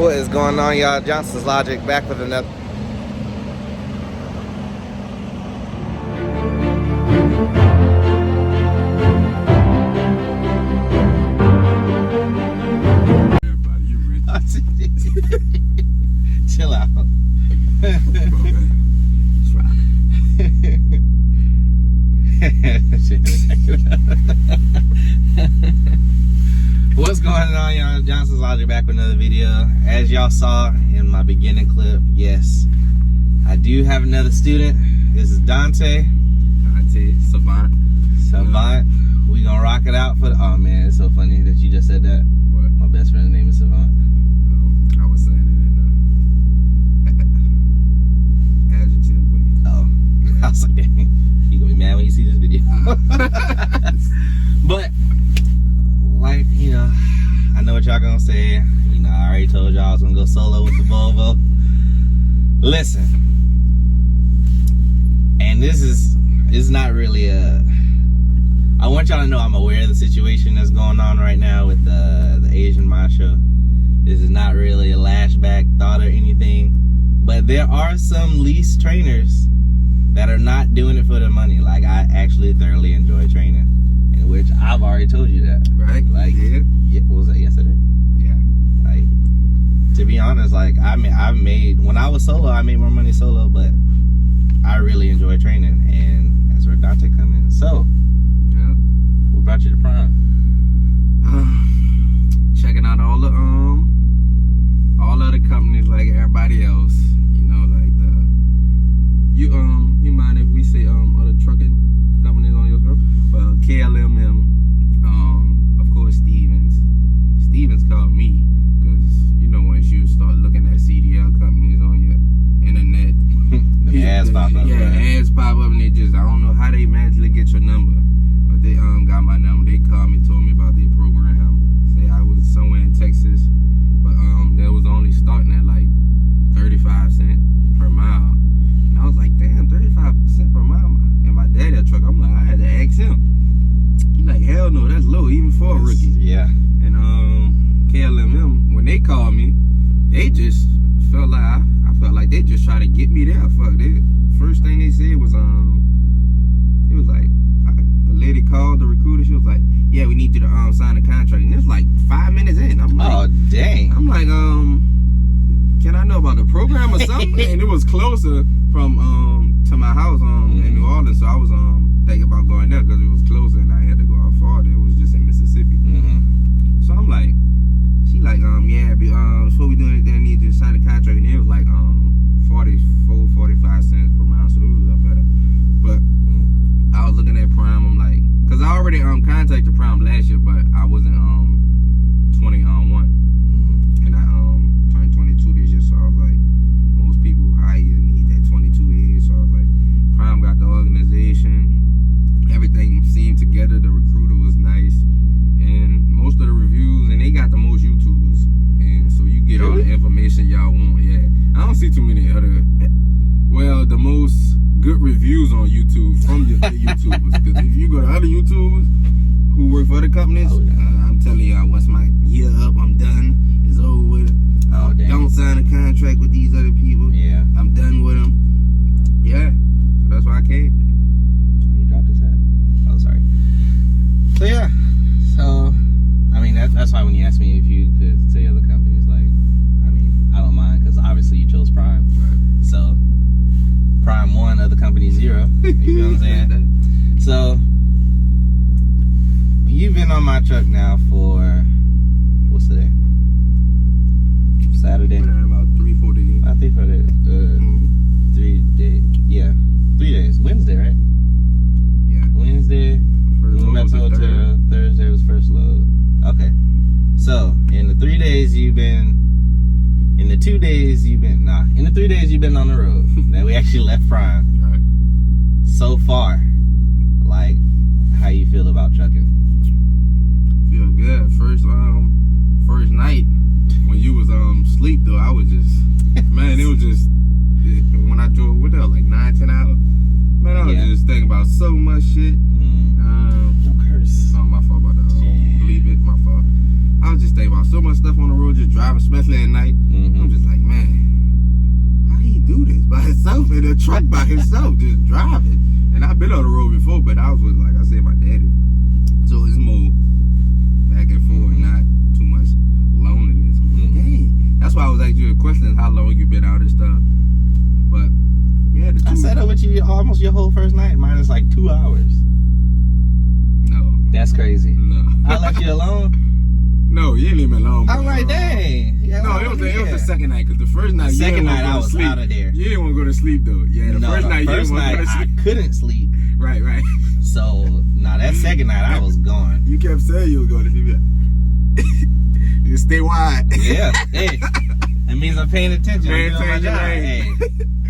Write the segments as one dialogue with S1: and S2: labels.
S1: What is going on, y'all? Johnson's Logic back with another.
S2: Everybody, you rich.
S1: Chill out. What's going on, y'all? Johnson's Logic back with another video. As y'all saw in my beginning clip, yes, I do have another student. This is Dante.
S2: Savant.
S1: We gonna rock it out for the. Oh man, it's so funny that you just said that.
S2: What?
S1: My best friend's name is Savant.
S2: I was saying it in the adjective way.
S1: Oh, I was like, dang, you gonna be mad when you see this video. But, like, you know, I know what y'all gonna say. You know, I already told y'all I was gonna go solo with the Volvo. Listen, and this is not really a. I want y'all to know I'm aware of the situation that's going on right now with the Asian macho. This is not really a lashback thought or anything, but there are some lease trainers that are not doing it for the money. Like, I actually thoroughly enjoy training, in which I've already told you that.
S2: Right?
S1: Like,
S2: yeah.
S1: What was that, yesterday?
S2: Yeah.
S1: Like, to be honest, like, I've made, when I was solo, I made more money solo, but I really enjoy training, and that's where Dante come in. So,
S2: Yeah.
S1: what brought you to Prime?
S2: Checking out all the companies like everybody else. You know, like you mind if we say other trucking companies on your show? Well, KLMM, of course Stevens called me because you know once you start looking at CDL companies on your internet,
S1: The ads pop up.
S2: Yeah,
S1: right?
S2: ads pop up and they just, I don't know how they magically get your number. But they got my number. They called me, told me about their program. Say I was somewhere in Texas, but that was only starting at like 35 cents per mile. And I was like, damn, 35 cents per mile. And my dad had a truck. I'm like, I had to ask him. He's like, hell no, that's low even for a rookie.
S1: Yeah.
S2: And KLMM, when they called me, they just felt like I felt like they just tried to get me there. Fuck, first thing they said was it was like the lady called the recruiter. She was like, yeah, we need you to sign a contract. And it's like 5 minutes in. I'm like,
S1: Oh, dang.
S2: I'm like, can I know about the program or something? And it was closer from to my house in New Orleans, so I was thinking about going there because it was closer and I had to go out farther. It was just in Mississippi.
S1: Mm-hmm.
S2: So I'm like, she like, yeah, before we doing it, they need you to sign a contract, and it was like 45 cents per mile, so it was a little better. But I was looking at Prime, I'm like, cause I already contacted Prime last year, but I wasn't 21, and I turned 22 this year, so I was like, most people hire need that 22 age, so I was like, Prime got the organization, everything seemed together, the recruiter was nice, and most of the reviews, and they got the most YouTubers, and so you get all the information y'all want. Yeah, I don't see too many other, well, the most good reviews on YouTube from the YouTubers, because if you go to other YouTubers who work for other companies, I'm telling y'all, once my year up, I'm done, it's over with.
S1: Oh, dang.
S2: Don't sign a contract with these other people.
S1: Yeah.
S2: I'm done with them. Yeah, so that's why I came.
S1: He dropped his hat. Oh, sorry. So, yeah. So, I mean, that's why when you asked me if you could say other companies, like, I mean, I don't mind, because obviously you chose Prime.
S2: Right.
S1: So, Prime 1, other company 0. You know what I'm saying? So, you've been on my truck now for, what's today? Saturday?
S2: About 3-4 days.
S1: I think for the 3 days. Yeah, 3 days. Wednesday, right?
S2: Yeah.
S1: Wednesday.
S2: First
S1: We
S2: load
S1: met
S2: was
S1: to
S2: the
S1: hotel.
S2: third.
S1: Thursday was first load. Okay. So, in the 3 days you've been, in the 3 days you've been on the road. That we actually left Prime.
S2: Right.
S1: So far, like, how you feel about trucking?
S2: Feel good. First night when you was asleep though, I was just, man, it was just, when I drove with her like 9-10 hours, man, I was just thinking about so much shit.
S1: Don't curse.
S2: Oh, my fault about that. Believe it, my fault. I was just thinking about so much stuff on the road, just driving, especially at night. by himself, just driving. And I've been on the road before, but I was with, like I said, my daddy. So it's more back and forth, not too much loneliness. Dang. That's why I was asking you a question, how long you been out and stuff. But yeah,
S1: I sat up with you almost your whole first night, minus like 2 hours.
S2: No.
S1: That's crazy.
S2: No.
S1: I left you alone?
S2: No, you didn't leave me alone.
S1: I'm like, dang. Yeah,
S2: No, it was the second night, because the first night,
S1: The second
S2: you didn't
S1: night
S2: want to
S1: I
S2: go to
S1: was
S2: sleep.
S1: out of there.
S2: You didn't want to go to sleep, though. Yeah, the first night, you didn't want to go to
S1: I
S2: sleep.
S1: couldn't sleep.
S2: Right.
S1: So, that second night I was gone.
S2: You kept saying you were going to sleep. You stay wide.
S1: Yeah, hey. That means I'm paying attention. I'm doing my job. Hey,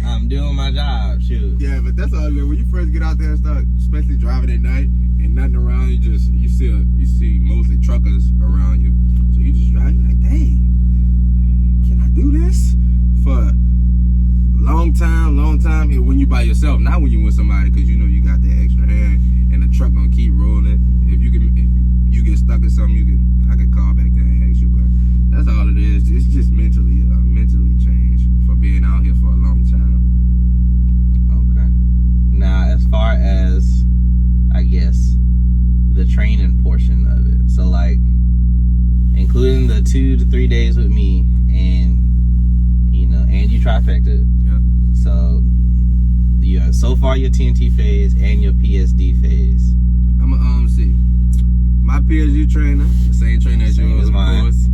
S1: I'm doing my job. Shoot.
S2: Yeah, but that's all. When you first get out there and start, especially driving at night and nothing around you, you see mostly truckers around you. So you just drive, you're like, dang, can I do this for a long time? And when you by yourself, not when you with somebody, because you know you got that extra hand and the truck gonna keep rolling. If you get stuck at something, I could call back there and ask you. But that's all it is. It's just mentally changed for being out here for a long time.
S1: Okay. Now, as far as, I guess, the training portion of it. So, like, including the 2 to 3 days with me and you trifected.
S2: Yeah.
S1: So, so far your TNT phase and your PSD phase.
S2: I'm a see. My PSG trainer, the same trainer as
S1: Same
S2: yours,
S1: as
S2: of
S1: mine.
S2: course.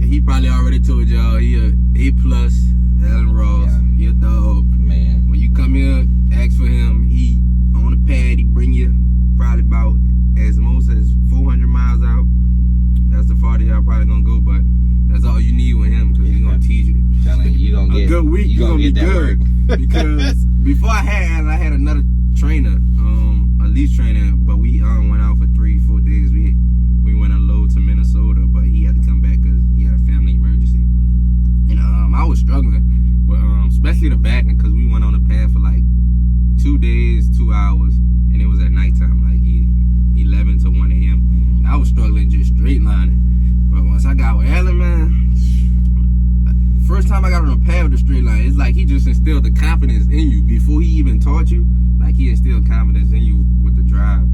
S2: He probably already told y'all he a A+, Alan Ross.
S1: Yeah.
S2: He a dog.
S1: Man.
S2: When you come here, ask for him. He on the pad. He bring you probably about as most as 400 miles out. That's the farthest y'all probably gonna go, but that's all you need with him, because he's gonna teach you.
S1: Telling you gonna get
S2: A good week, you're gonna be
S1: get that
S2: good.
S1: work.
S2: Because before I had another trainer, a lease trainer, but we went out for 3-4 days. We went a load to Minnesota, but he had to come back because he had a family emergency. And I was struggling with especially the back end, because we went on the pad for like 2 days, 2 hours, and it was at nighttime, like 11 to 1 a.m. And I was struggling just straight lining. But once I got with Alan, man, first time I got on a pad with a straight line, it's like he just instilled the confidence in you before he even taught you. Like, he instilled confidence in you with the drive.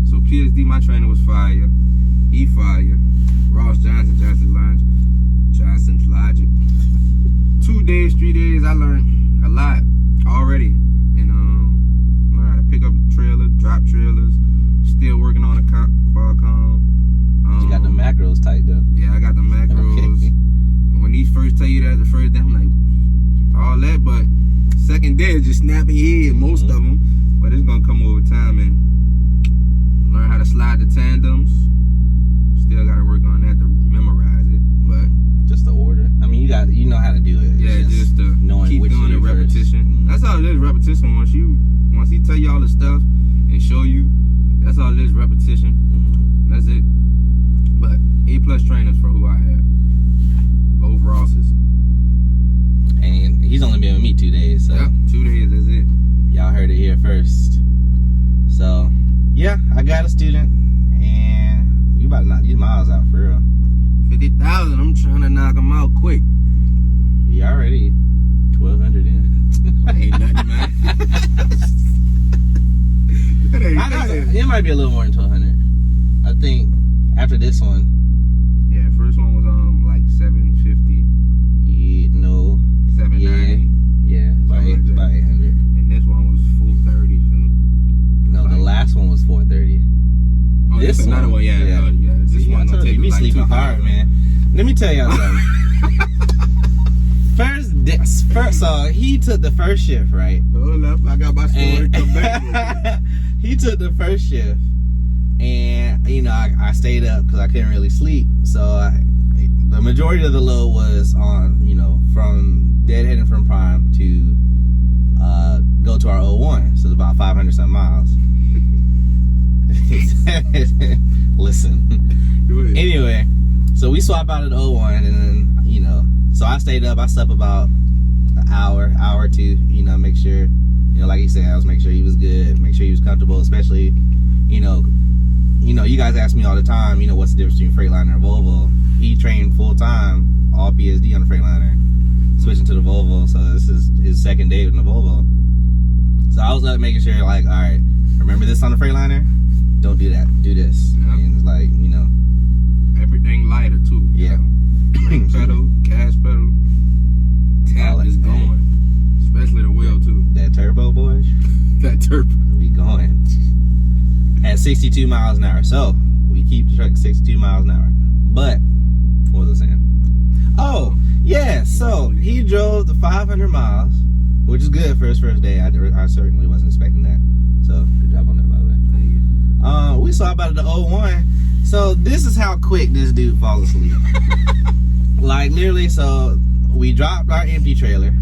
S2: So PSD, my trainer, was fire. He fire. Ross Johnson, Johnson's Logic. 2 days, 3 days, I learned a lot already. And learned how to pick up trailers, drop trailers. Still working on the Qualcomm.
S1: You got the macros tight though.
S2: Yeah, I got the macros.
S1: Okay.
S2: And when he first tell you that the first day, I'm like, all that, but second day is just snapping your head, most of them. But it's gonna come over time, and learn how to slide the tandems. Still gotta work on that to memorize it, but
S1: Just the order. I mean, you know how to do it. It's
S2: yeah, just to
S1: knowing
S2: keep
S1: which
S2: doing the
S1: shoe first.
S2: repetition. That's all it is, repetition. Once he tell you all the stuff and show you, that's all it is, repetition. That's it. But A+ trainers for who I have. Both Rosses.
S1: And he's only been with me 2 days, so
S2: Yep, 2 days, that's it.
S1: y'all heard it here first. So, yeah, I got a student, and you about to knock these miles out for real.
S2: 50,000, I'm trying to knock them out quick.
S1: You already 1,200 in.
S2: Ain't nothing, man. That ain't nothing.
S1: It might be a little more than 1,200. I think after this one,
S2: Yeah, first one was like 750, 790,
S1: yeah, about 800.
S2: and this one was 430. So.
S1: No, the last one was 430.
S2: Oh, this is another one, yeah. This
S1: See,
S2: one
S1: I
S2: gonna
S1: told
S2: take
S1: you,
S2: us
S1: be
S2: like
S1: sleeping
S2: 2,000.
S1: hard, man. Let me tell y'all something. First, so he took the first shift, right?
S2: Hold up, I got my story to come back with.
S1: He took the first shift, and I stayed up because I couldn't really sleep. So the majority of the load was on, from deadheading from Prime to go to our 01. So it's about 500 some miles. Listen. Anyway, so we swap out at 01, and then so I stayed up. I slept about an hour or two. Make sure, like he said, I was make sure he was good, make sure he was comfortable, especially, you guys ask me all the time, what's the difference between Freightliner and Volvo. He trained full time, all PSD on the Freightliner, switching to the Volvo. So this is his second day with the Volvo. I was up making sure, like, all right, remember this on the Freightliner? Don't do that. Do this.
S2: Yep.
S1: And it's like, you know.
S2: Everything lighter too.
S1: Yeah.
S2: Brake pedal, gas pedal, tap is going. Especially the wheel too.
S1: That turbo, boys.
S2: That turbo.
S1: We going at 62 miles an hour. So we keep the truck at 62 miles an hour. But what was I saying? Oh yeah. So he drove the 500 miles, which is good for his first day. I certainly wasn't expecting that. So good job on that, by the way.
S2: Thank you.
S1: We saw about the 01. So this is how quick this dude falls asleep. Like literally. So we dropped our empty trailer.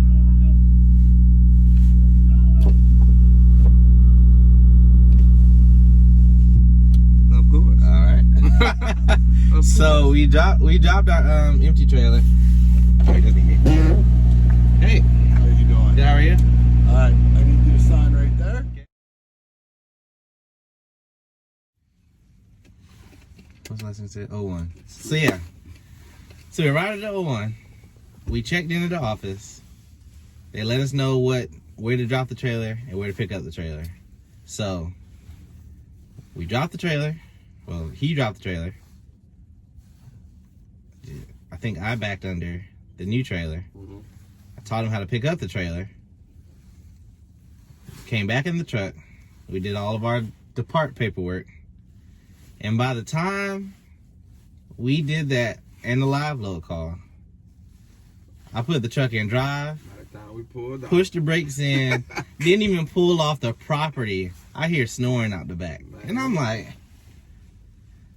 S2: Of course.
S1: All right. So we dropped our empty trailer. Hey,
S3: How you doing?
S1: how are you?
S3: Alright, I need to do a sign right there.
S1: What's license said? 01. So yeah. So we arrived at the 01. We checked into the office. They let us know where to drop the trailer and where to pick up the trailer. So we dropped the trailer. Well, he dropped the trailer. I think I backed under the new trailer. I taught him how to pick up the trailer. Came back in the truck. We did all of our depart paperwork. And by the time we did that and the live load call, I put the truck in drive,
S2: By the time we pulled out.
S1: pushed the brakes in, didn't even pull off the property. I hear snoring out the back. And I'm like,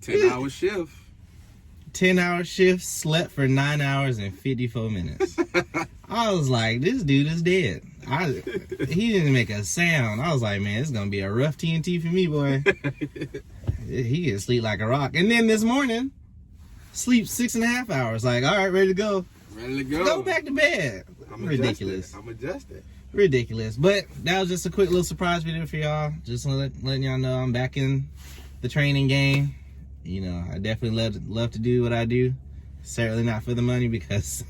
S2: 10-hour shift.
S1: 10-hour shift, slept for 9 hours and 54 minutes. I was like, this dude is dead. He didn't make a sound. I was like, man, it's going to be a rough TNT for me, boy. He can sleep like a rock. And then this morning, sleep 6.5 hours. Like, all right, ready to go.
S2: Ready to go.
S1: Go back to bed. Ridiculous.
S2: I'm adjusted.
S1: Ridiculous. But that was just a quick little surprise video for y'all. Just letting y'all know I'm back in the training game. You know, I definitely love to do what I do. Certainly not for the money, because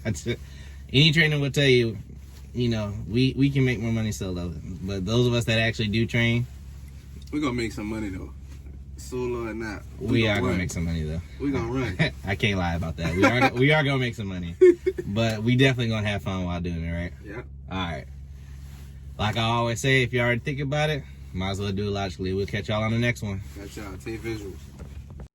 S1: any trainer will tell you, you know, we can make more money solo. But those of us that actually do train,
S2: We're gonna make some money though. Solo or not.
S1: we are
S2: run.
S1: gonna make some money though.
S2: We're gonna run.
S1: I can't lie about that. We are gonna make some money. But we definitely gonna have fun while doing it, right?
S2: Yeah.
S1: Alright. Like I always say, if you already think about it, might as well do it logically. We'll catch y'all on the next one.
S2: Got y'all. Take visuals.